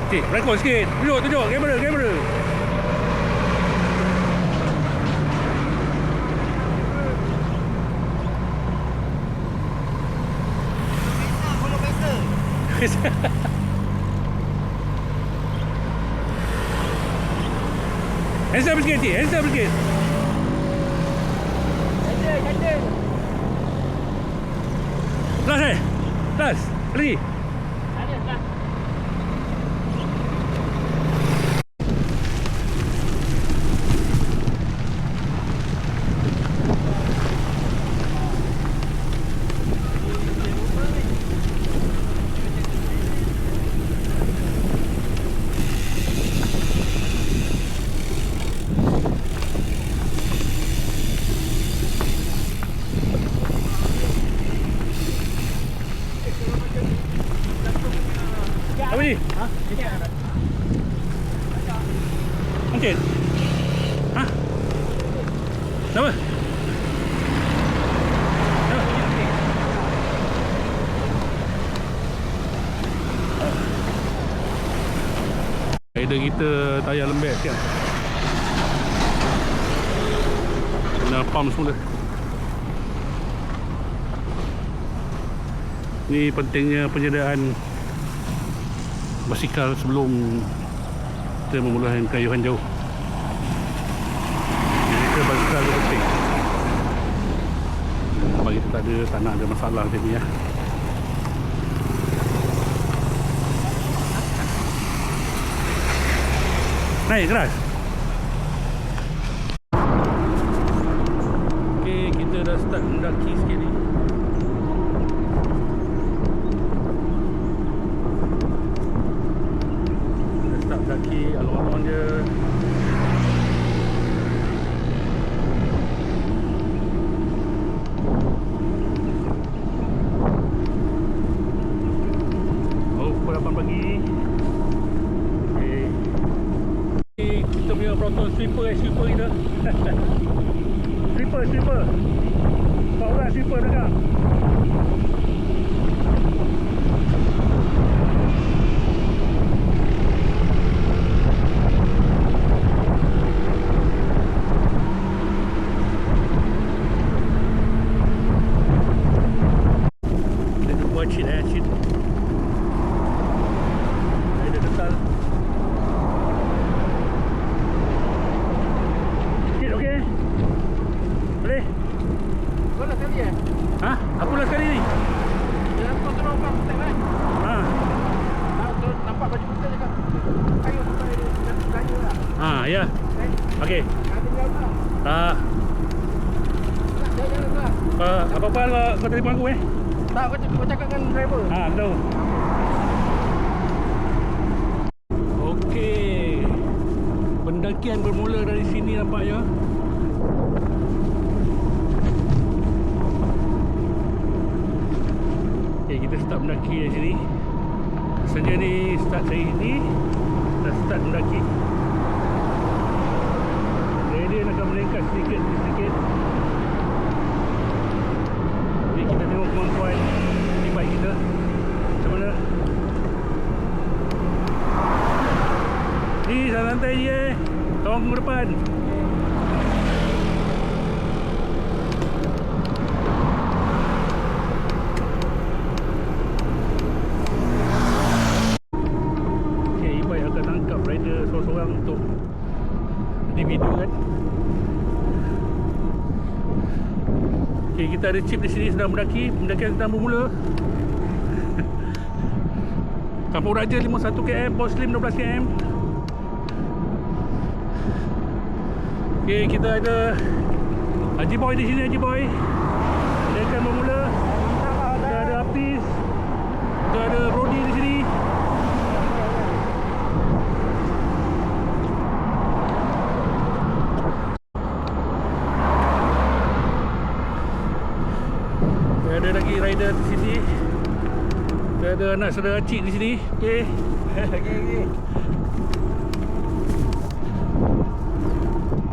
Cik, rekod sikit. Tunjuk kamera. Hands up sikit, cik. Hands up sikit. Kacau. Last. Lagi. Ada dah. Apa ni? Mungkin. Hah? Nama? Rider kita tayar lembek sikit. Kena pump semula. Ni pentingnya penyediaan basikal sebelum kita memulakan kayuhan jauh. Jadi kita basikal tu penting. Bagi kita tak nak ada masalah macam ni ya. Naik keras. Okey, kita dah start mendaki sikit ni. Kita start mendaki alon-alon je. Pukul 8 pagi. Kita punya Proton sweeper kita. Sweeper. 4 orang sweeper dekat. Kita buat cheat. Ada ketal. Okey. Boleh? Kau nak sekali Ha? Aku last kali ni. Jangan kau tolong kau step kan? Ha. Nampak baju putih cakap. Kayu sampai kayu lah. Ha, ya. Okey. Nanti kau tak. Tak. Jangan keluar. Apa-apa kau telefon aku Tak, kau cakap dengan driver. Ha, aku tahu. Okey. Pendakian bermula dari sini nampaknya. Okey, kita start mendaki dari sini. Rasanya ni start dari sini. Dah start mendaki. Gradient akan meningkat sedikit. Jadi kita tengok kemampuan e-bike kita macam mana. Ni santai je. Tolong ke depan. Okay, e-bike akan tangkap rider seorang-seorang untuk di video kan. Okay, kita ada chip di sini sedang mendaki. Pendakian sedang bermula. Kampung Raja 51 km, Port Slim 12 km. Okay, kita ada Haji Boy di sini. Haji Boy dia akan bermula. Kita ada Hafiz. Kita ada Brody di sini. Kita ada lagi rider di sini. Kita ada anak saudara Cik di sini. Okay.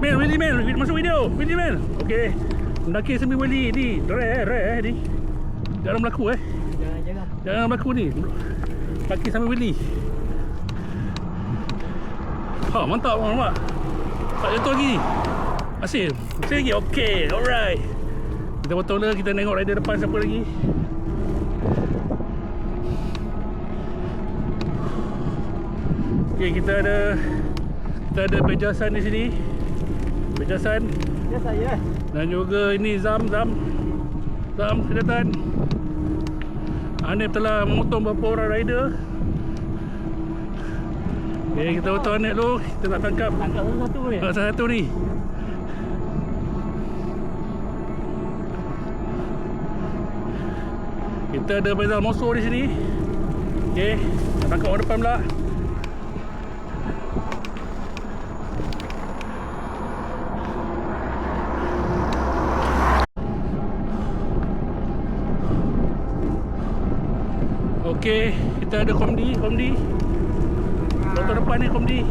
Willy man, masuk video. Willy man. Okey. Mendaki semi Willy ni. Rare ni. Jangan berlaku Jangan. Jangan berlaku ni. Mendaki semi Willy. Oh, mantap nampak. Tak jatuh lagi. Masih lagi. Okey, alright. Kita potong dah, kita tengok rider depan siapa lagi. Okey, kita ada Pejasan di sini. Pejasan. Ya saya. Dan juga ini Zam kelihatan. Hanif telah memotong beberapa orang rider. Okay, kita potong Hanif dulu. Kita nak tangkap Satu ni. satu ni. Kita ada Faizal Moso di sini. Okay, nak tangkap orang depan pula. Okey, kita ada Komdi. Motor depan ni Komdi.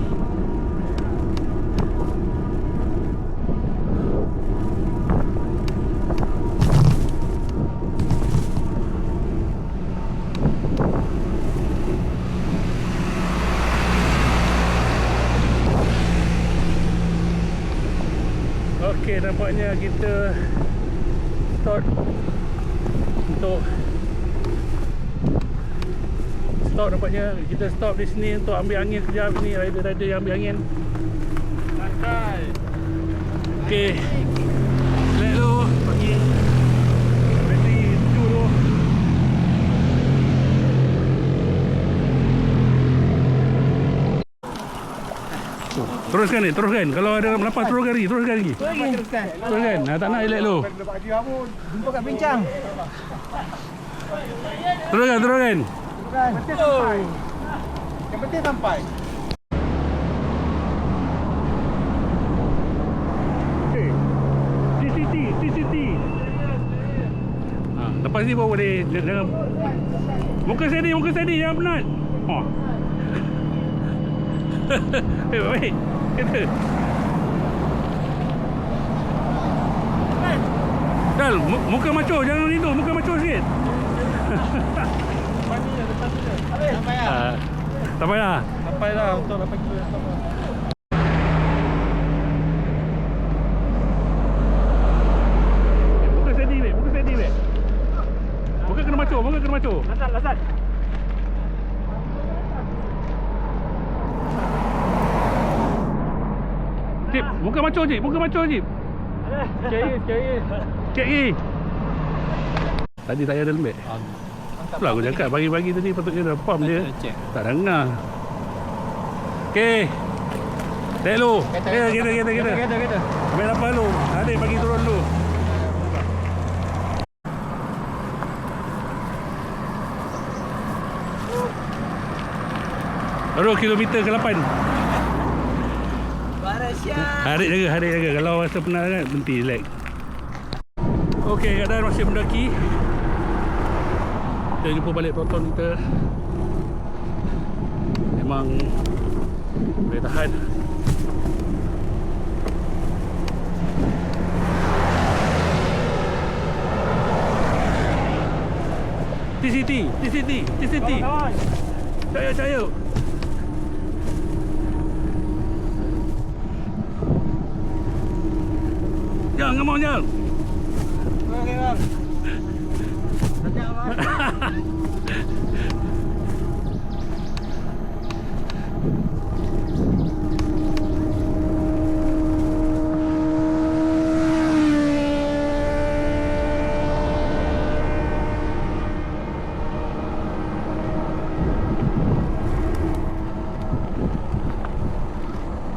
Okey, nampaknya kita stop nampaknya kita stop di sini untuk ambil angin kejap. Ni rider-rider yang ambil angin. Santai. Okey. Relax dulu. Pagi. Bateri 7 dulu. Teruskan. Kalau ada melepas teruskan lagi. Teruskan. Tak nak relax dulu. Jumpa kat bincang. Teruskan. Yang penting sampai. TCT. Lepas ni baru boleh jangan muka steady jangan penat. Baik. Kata. Dal, muka maco jangan itu, muka maco sikit. Sampai dah. Sampai dah untuk 8 kilo. Muka steady weh. Muka kena maco. Lasat. Cip, muka maco Cip. Carrier. Cek lagi. Tadi tak ada lembek. Itulah aku cakap pagi-pagi tadi patutnya dah pump dia. Tak dengar. Okey. Tek lu. Kita. Ambil apa lu? Adik bagi turun dulu. Baru kilometer ke-8. Harik jaga. Kalau rasa penat kan berhenti, relax. Okey, keadaan masih mendaki. Kita jumpa balik peloton kita. Memang boleh tahan. TCT. Cahaya. Jangan mau jang. Okey bang. Ajak bang.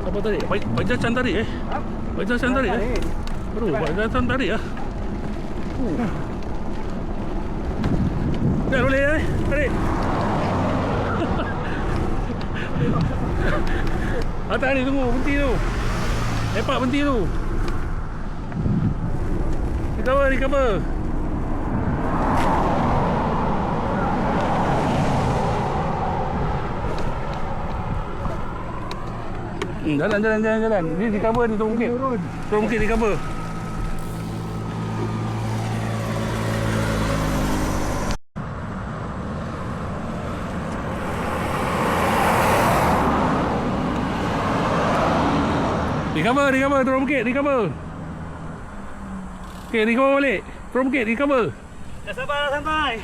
Apa tadi? Bajajan tadi Bajajan tadi Baru bajajan tadi ya. Dah boleh tarik. Atas ni tunggu, berhenti tu. Lepak berhenti tu. Recover. Jalan. Ni di cover ni, turun bukit di cover. Recover, turun bukit, recover. Okay, recover balik. Turun bukit, recover. Dah sabar, santai.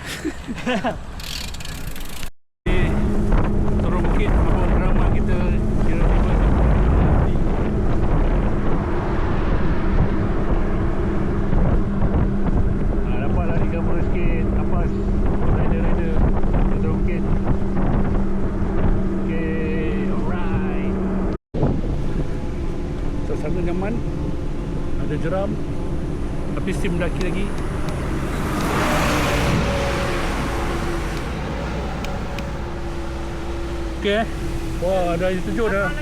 Turun bukit, kampung drama kita kira-kira. Dapatlah recover sikit. Napas. Rider. Turun bukit. Okay, alright. Suasana nyaman. Ada jeram. Tapi still mendaki lagi. Okay. Wah, ada air terjun dah.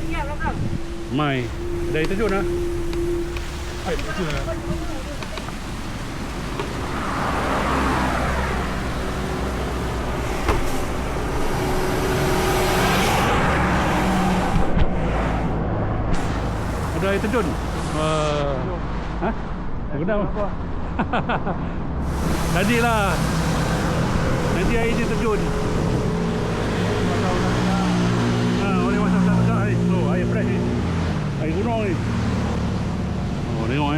Mai. Ada air terjun dah. Air terjun dah. Ada air terjun. Hah? Kenapa? Tadilah. Nanti air dia terjun. Boleh masuk satu tak air. Oh, air fresh ni. Air gunung ni. Oh, tengok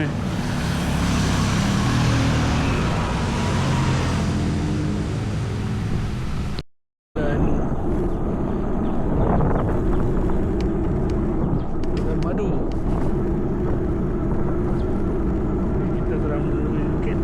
Dan madu. Kita sedang melalui bukit.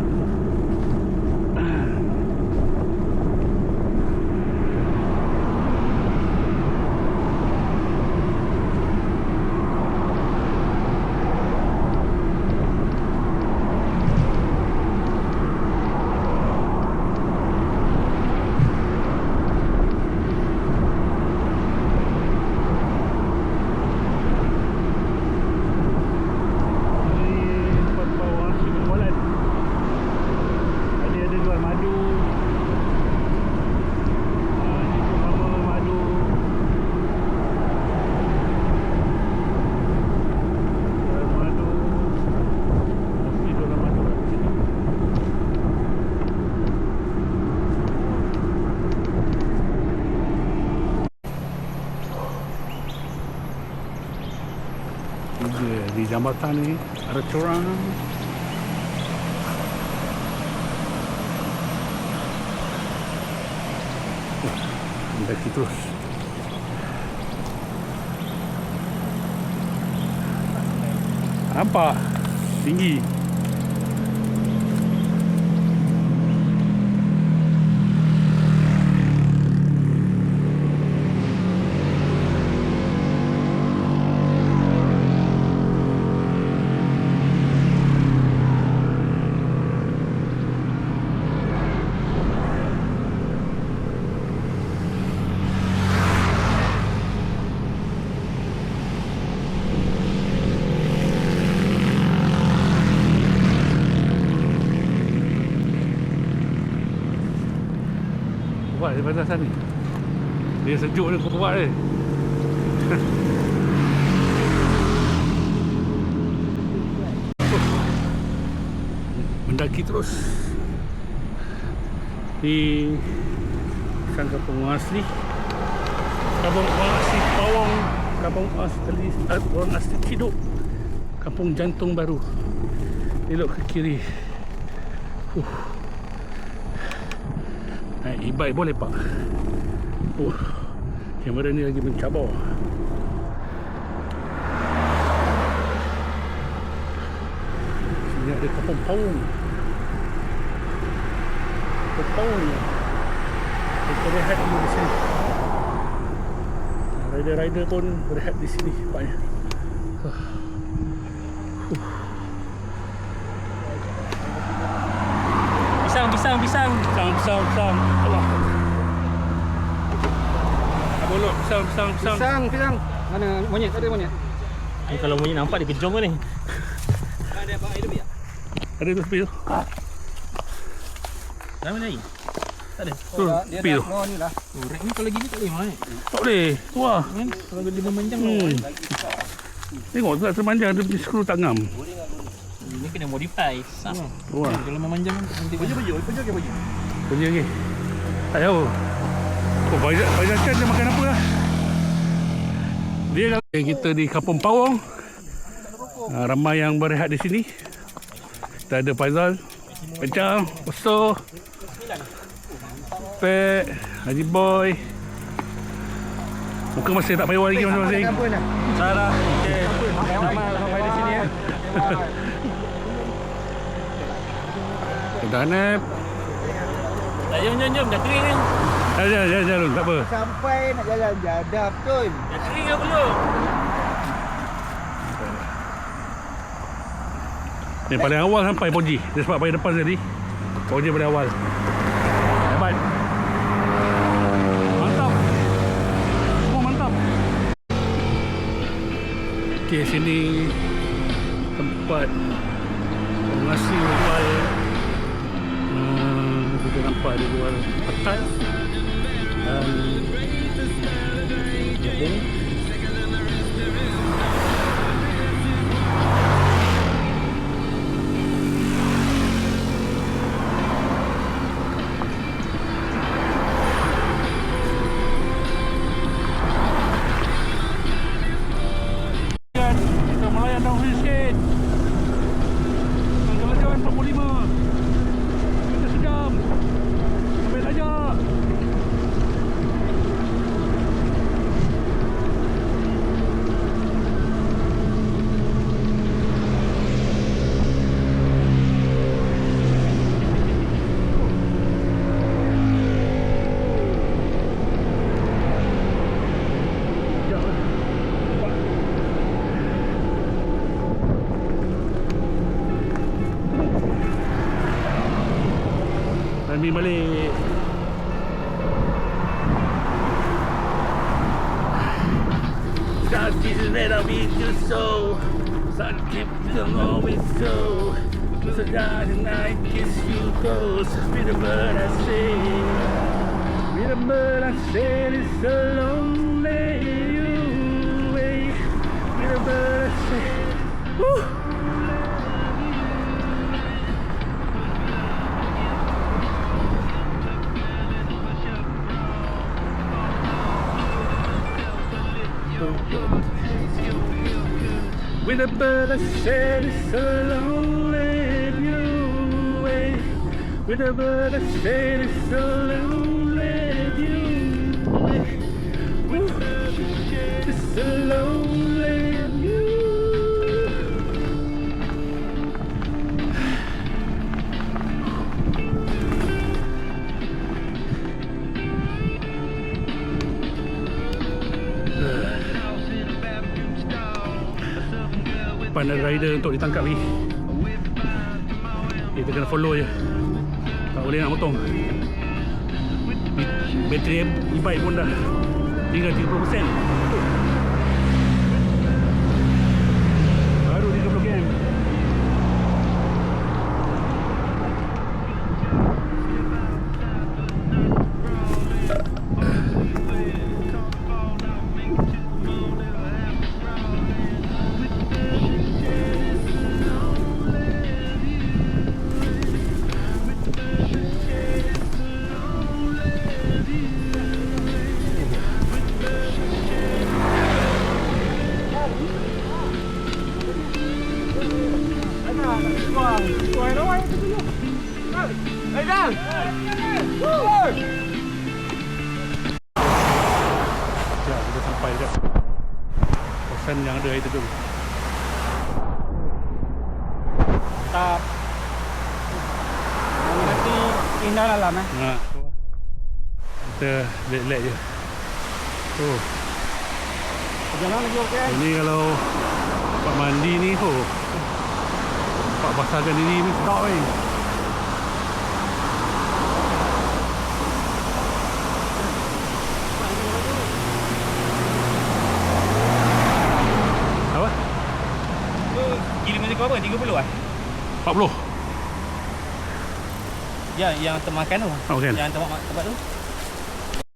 Di jambatan ni ada corang. Mendaki terus. Nampak tinggi. Kuat di batasan ni. Dia sejuk dia kuat dia. Mendaki terus. Di kampung asli. Kampung asli Pawang, kampung asli orang asli Kiduk. Kampung Jantung Baru. Elok ke kiri. E-bike boleh pak. Kamera ni lagi mencabar. Sini ada kampung Pawang. Kampung Pawang ni. Kita rehat dulu di sini. Rider-rider pun berehat di sini paknya. Pisang. Allah. Bolok pisang. Mana monyet? Tak ada monyet. Kalau monyet nampak dia kejong ke ni? Ada apa air lebih? Ada tu tepi tu. Dah mana air? Tak ada. Tu tepi tu. Oh ni lah. Rek ni kalau gini tak boleh mai. Tak boleh. Tu lah. Kan? Kalau dia memanjang Tengok tu tak terpanjang. Dia punya skru tak ngam. Ini kena modify. Sama. Tu lah. Kalau memanjang nanti baju. Kerja lagi. Tak tahu. Oh, banyak kan dia makan apa lah. Dia kita di Kampung Pawang. Ramai yang berehat di sini. Kita ada Faizal, Pecah, Oso, Pek, Haji Boy. Muka masih tak payah lagi masing-masing. Salah. Okey. Ramai di sini ya. Dah nap. Jom, dah kering kan? Jalan, tak apa. Sampai nak jalan jadah betul. Dah kering ke belum? Ni paling awal sampai Poji. Dia sebab paling depan tadi. Poji paling awal. Hebat. Mantap. Semua mantap. Okey, sini tempat penghasil jual. Kita nampak dia jual petai dan jagung. Kita melayan downhill sikit. Jalan 45. Kita sejam. Sampai saja. Ambil balik. Sakit merah itu so sakit don't always go. So darling I kiss you close. With the bird I say, with the bird I say it's so lonely way. With the bird I say, woo. With a bird I said it's so lonely you way. With a bird I said it's so lonely you way. It's so lonely you. Pandai rider untuk ditangkap ni. Kita kena follow je. Tak boleh nak motong. Bateri e-bike pun dah tinggal 30%. Baru 30 game. Ya, kita sampai dekat kawasan yang ada air terjun. Tak. Nanti indah dalam Nah, kita let je. Oh, Jalan lagi okey. ini kalau tempat mandi ni, tempat basahkan diri ni sedap ni. Apa? Kilometer kau apa? 30 ah? 40. Ya, yang termakan tu. Oh, kan? Yang tempat tu.